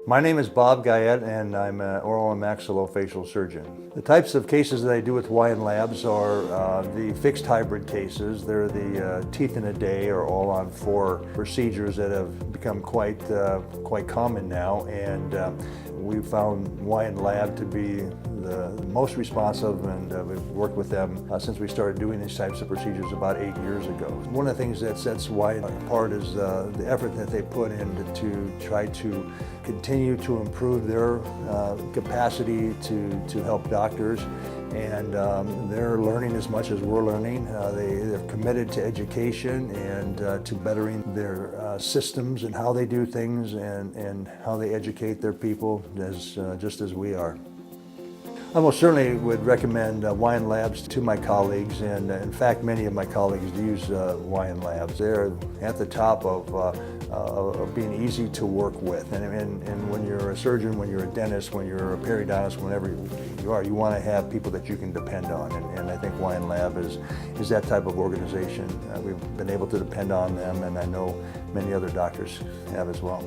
My name is Bob Guyette and I'm an Oral and Maxillofacial Surgeon. The types of cases that I do with Wiand Labs are the fixed hybrid cases. They're the teeth in a day or all-on-4 procedures that have become quite common now, and we found Wiand Lab to be the most responsive, and we've worked with them since we started doing these types of procedures about 8 years ago. One of the things that sets Wiand apart is the effort that they put in to try to continue to improve their capacity to help doctors, and they're learning as much as we're learning. They're committed to education and to bettering their systems and how they do things and how they educate their people just as we are. I most certainly would recommend Wiand Labs to my colleagues, and in fact many of my colleagues use Wiand Labs. They're at the top of being easy to work with, and when you're a surgeon, when you're a dentist, when you're a periodontist, whenever you are, you want to have people that you can depend on, and I think Wiand Lab is that type of organization. We've been able to depend on them, and I know many other doctors have as well.